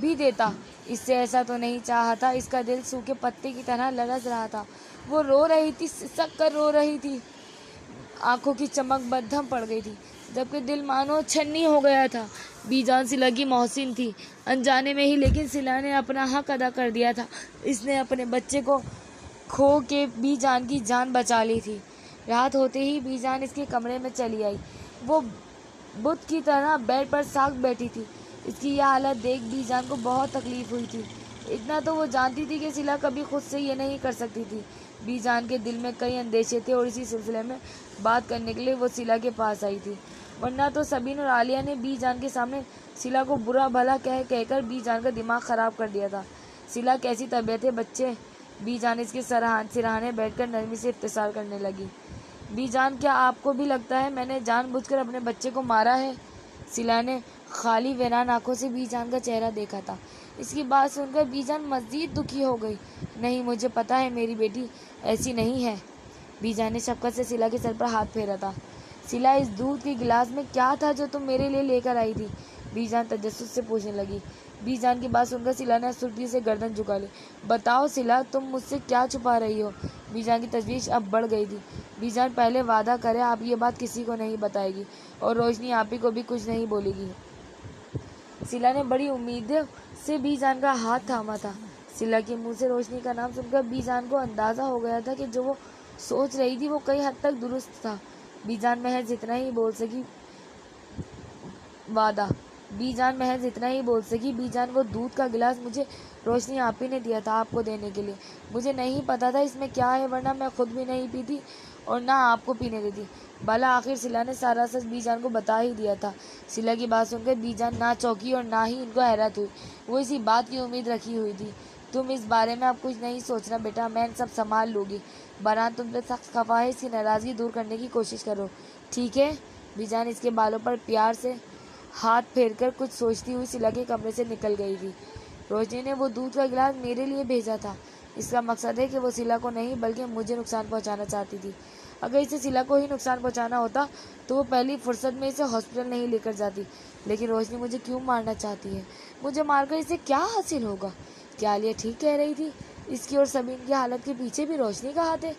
بھی دیتا۔ اس سے ایسا تو نہیں چاہا تھا۔ اس کا دل سوکھے پتے کی طرح لرز رہا تھا۔ وہ رو رہی تھی، سسک کر رو رہی تھی، آنکھوں کی چمک بدھم پڑ گئی تھی، جبکہ دل مانو چھنی ہو گیا تھا۔ بی جان صلہ کی محسن تھی، انجانے میں ہی، لیکن صلہ نے اپنا حق ادا کر دیا تھا۔ اس نے اپنے بچے کو کھو کے بی جان کی جان بچا لی تھی۔ رات ہوتے ہی بی جان اس کے کمرے میں چلی آئی۔ وہ بت کی طرح بیڈ پر ساکھ بیٹھی تھی۔ اس کی یہ حالت دیکھ بی جان کو بہت تکلیف ہوئی تھی۔ اتنا تو وہ جانتی تھی کہ صلہ کبھی خود سے یہ نہیں کر سکتی تھی۔ بی جان کے دل میں کئی اندیشے تھے اور اسی سلسلے میں بات کرنے کے لیے وہ صلہ کے پاس آئی تھی، ورنہ تو سبین اور عالیہ نے بی جان کے سامنے صلہ کو برا بھلا کہہ کر بی جان کا دماغ خراب کر دیا تھا۔ صلہ کیسی طبیعت ہے بچے؟ بی جان اس کے سرہانے بیٹھ کر نرمی سے اختصار کرنے لگی۔ بی جان، کیا آپ کو بھی لگتا ہے میں نے جان بوجھ کر اپنے بچے کو مارا ہے؟ صلہ نے خالی ویران آنکھوں سے بی جان کا چہرہ دیکھا تھا۔ اس کی بات سن کر بی جان مزید دکھی ہو گئی۔ نہیں، مجھے پتا ہے میری بیٹی ایسی نہیں ہے۔ بی جان نے شفقت سے صلہ کے سر پر ہاتھ پھیرا تھا۔ صلہ، اس دودھ کے گلاس میں کیا تھا جو تم میرے لیے لے کر آئی تھی؟ بی جان تجسس سے پوچھنے لگی۔ بی جان کی بات سن کر صلہ نے سستی سے گردن جھکا لی۔ بتاؤ صلہ، تم مجھ سے کیا چھپا رہی ہو؟ بی جان کی تشویش اب بڑھ گئی تھی۔ بی جان، پہلے وعدہ کرے آپ یہ بات کسی کو نہیں بتائے گی اور روشنی آپی کو بھی کچھ نہیں بولے گی۔ صلہ نے بڑی امید سے بی جان کا ہاتھ تھاما تھا۔ صلہ کے منہ سے روشنی کا نام سن کر بی جان کو اندازہ ہو گیا تھا کہ جو وہ سوچ رہی تھی وہ کئی حد تک درست تھا۔ بی جان محض اتنا ہی بول سکی، وعدہ۔ بی جان محض اتنا ہی بول سکی، بی جان، وہ دودھ کا گلاس مجھے روشنی آپی نے دیا تھا آپ کو دینے کے لیے۔ مجھے نہیں پتا تھا اس میں کیا ہے، ورنہ میں خود بھی نہیں پیتی اور نہ آپ کو پینے دیتی۔ بالا آخر صلہ نے سارا سچ بی جان کو بتا ہی دیا تھا۔ صلہ کی بات سن کر بی جان نہ چونکی اور نہ ہی ان کو حیرت ہوئی۔ وہ اسی بات کی امید رکھی ہوئی تھی۔ تم اس بارے میں اب کچھ نہیں سوچنا بیٹا، میں سب سنبھال لوں گی۔ باران تم پہ سخت خفا ہے، اس کی ناراضگی دور کرنے کی کوشش کرو، ٹھیک ہے؟ بی جان اس کے بالوں پر پیار سے ہاتھ پھیر کر کچھ سوچتی ہوئی صلہ کے کمرے سے نکل گئی تھی۔ روشنی نے وہ دودھ کا گلاس میرے لیے بھیجا تھا۔ اس کا مقصد ہے کہ وہ صلہ کو نہیں بلکہ مجھے نقصان پہنچانا چاہتی تھی۔ اگر اسے صلہ کو ہی نقصان پہنچانا ہوتا تو وہ پہلی فرصت میں اسے ہاسپٹل نہیں لے کر جاتی۔ لیکن روشنی مجھے کیوں مارنا چاہتی ہے؟ مجھے مار کر اسے کیا حاصل ہوگا؟ کیا عالیہ ٹھیک کہہ رہی تھی؟ اس کی اور سبین کی حالت کے پیچھے بھی روشنی کا ہاتھ ہے؟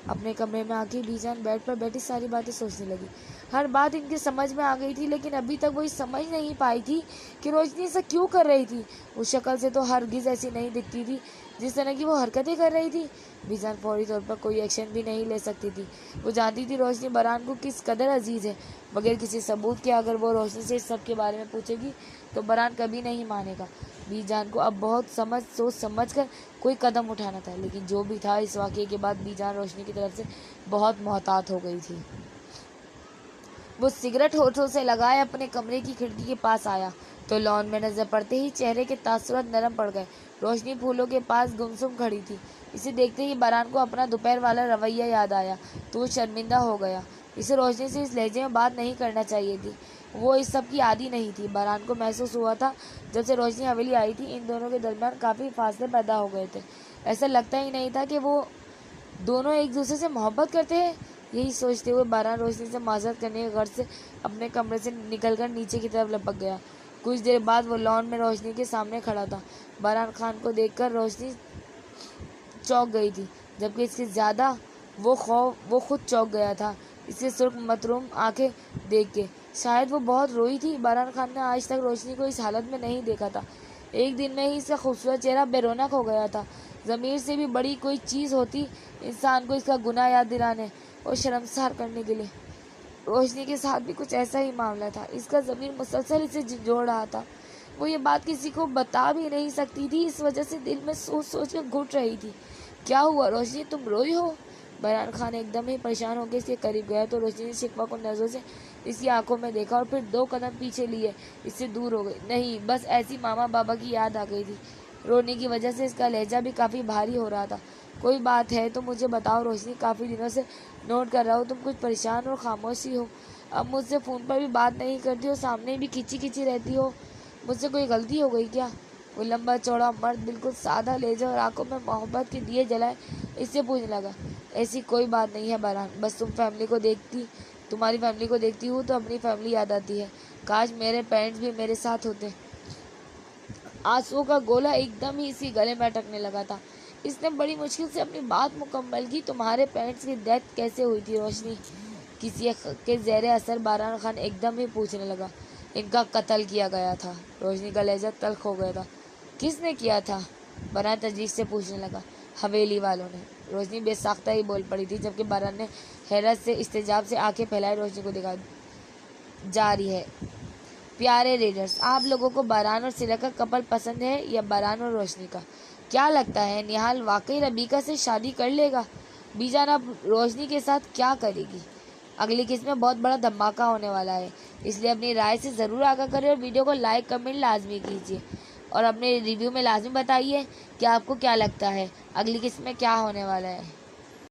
اپنے کمرے میں آ کے بی جان بیڈ پر بیٹھی ساری باتیں سوچنے لگی۔ ہر بات ان کے سمجھ میں آ گئی تھی، لیکن ابھی تک وہ سمجھ نہیں پائی تھی کہ روشنی ایسا کیوں کر رہی تھی۔ اس شکل سے تو ہرگز ایسی نہیں دکھتی تھی جس طرح کی وہ حرکتیں کر رہی تھی۔ بی جان فوری طور پر کوئی ایکشن بھی نہیں لے سکتی تھی۔ وہ جانتی تھی روشنی برہان کو کس قدر عزیز ہے۔ بغیر کسی ثبوت کے اگر وہ روشنی سے اس سب کے بارے میں پوچھے گی تو برہان کبھی نہیں مانے گا۔ بی جان کو اب بہت سوچ سمجھ کر کوئی قدم اٹھانا تھا، لیکن جو بھی تھا، اس واقعے کے بعد بی جان روشنی کی طرف سے بہت محتاط ہو گئی تھی۔ وہ سگریٹ ہونٹوں سے لگائے اپنے کمرے کی کھڑکی کے پاس آیا تو لان میں نظر پڑتے ہی چہرے کے تاثرات نرم پڑ گئے۔ روشنی پھولوں کے پاس گمسم کھڑی تھی۔ اسے دیکھتے ہی برہان کو اپنا دوپہر والا رویہ یاد آیا تو وہ شرمندہ ہو گیا۔ اسے روشنی سے اس لہجے میں بات نہیں کرنا چاہیے تھی۔ وہ اس سب کی عادی نہیں تھی۔ برہان کو محسوس ہوا تھا جب سے روشنی حویلی آئی تھی ان دونوں کے درمیان کافی فاصلے پیدا ہو گئے تھے۔ ایسا لگتا ہی نہیں تھا کہ وہ دونوں ایک دوسرے سے محبت کرتے ہیں۔ یہی سوچتے ہوئے برہان روشنی سے معذرت کرنے کے غرض سے اپنے کمرے سے نکل کر نیچے کی طرف لپک گیا۔ کچھ دیر بعد وہ لان میں روشنی کے سامنے کھڑا تھا۔ برہان خان کو دیکھ کر روشنی چونک گئی تھی، جبکہ اس سے زیادہ وہ خود چونک گیا تھا اس کی سرخ متروم آنکھیں دیکھ کے۔ شاید وہ بہت روئی تھی۔ برہان خان نے آج تک روشنی کو اس حالت میں نہیں دیکھا تھا۔ ایک دن میں ہی اس کا خوبصورت چہرہ بے رونق ہو گیا تھا۔ ضمیر سے بھی بڑی کوئی چیز ہوتی انسان کو اس کا گناہ یاد دلانے اور شرمسار کرنے کے لیے۔ روشنی کے ساتھ بھی کچھ ایسا ہی معاملہ تھا۔ اس کا ضمیر مسلسل اسے جھنجھوڑ رہا تھا۔ وہ یہ بات کسی کو بتا بھی نہیں سکتی تھی، اس وجہ سے دل میں سوچ سوچ کر گھٹ رہی تھی۔ کیا ہوا روشنی، تم روئی ہو؟ برہان خان ایک دم ہی پریشان ہو کے اس کے قریب گیا تو روشنی نے شکوہ کن نظروں سے اس کی آنکھوں میں دیکھا اور پھر 2 قدم پیچھے لیے اس سے دور ہو گئی۔ نہیں، بس ایسی ماما بابا کی یاد آ گئی تھی۔ رونے کی وجہ سے اس کا لہجہ بھی کافی بھاری ہو رہا تھا۔ کوئی بات ہے تو مجھے بتاؤ روشنی، کافی دنوں سے نوٹ کر رہا ہوں تم کچھ پریشان اور خاموشی ہو۔ اب مجھ سے فون پر بھی بات نہیں کرتی ہو، سامنے بھی کھچی کھچی رہتی ہو۔ مجھ سے کوئی غلطی ہو گئی کیا؟ وہ لمبا چوڑا مرد بالکل سادہ لہجہ اور آنکھوں میں محبت کے دیے جلائے اس سے پوچھنے لگا۔ ایسی کوئی بات نہیں ہے برہان، بس تمہاری فیملی کو دیکھتی ہوں تو اپنی فیملی یاد آتی ہے۔ کاش میرے پیرنٹس بھی میرے ساتھ ہوتے۔ آنسوؤں کا گولا ایک دم ہی اسی گلے میں اٹکنے لگا تھا۔ اس نے بڑی مشکل سے اپنی بات مکمل کی۔ تمہارے پیرنٹس کی ڈیتھ کیسے ہوئی تھی روشنی؟ کسی کے زیر اثر باران خان ایک دم ہی پوچھنے لگا۔ ان کا قتل کیا گیا تھا۔ روشنی کا لہجہ تلخ ہو گیا تھا۔ کس نے کیا تھا؟ باران تجویز سے پوچھنے لگا۔ حویلی والوں نے۔ روشنی بے ساختہ ہی بول پڑی تھی، جبکہ باران نے حیرت سے استعجاب سے آنکھیں پھیلائی روشنی کو دکھا۔ جاری ہے۔ پیارے ریڈرز، آپ لوگوں کو باران اور سلا کا کپل پسند ہے یا باران اور روشنی کا؟ کیا لگتا ہے نہال واقعی ربیکا سے شادی کر لے گا؟ بی جان اب روشنی کے ساتھ کیا کرے گی؟ اگلی قسط میں بہت بڑا دھماکہ ہونے والا ہے، اس لیے اپنی رائے سے ضرور آگاہ کریں اور ویڈیو کو لائک کمنٹ لازمی کیجیے اور اپنے ریویو میں لازمی بتائیے کہ آپ کو کیا لگتا ہے اگلی قسط میں کیا ہونے والا ہے۔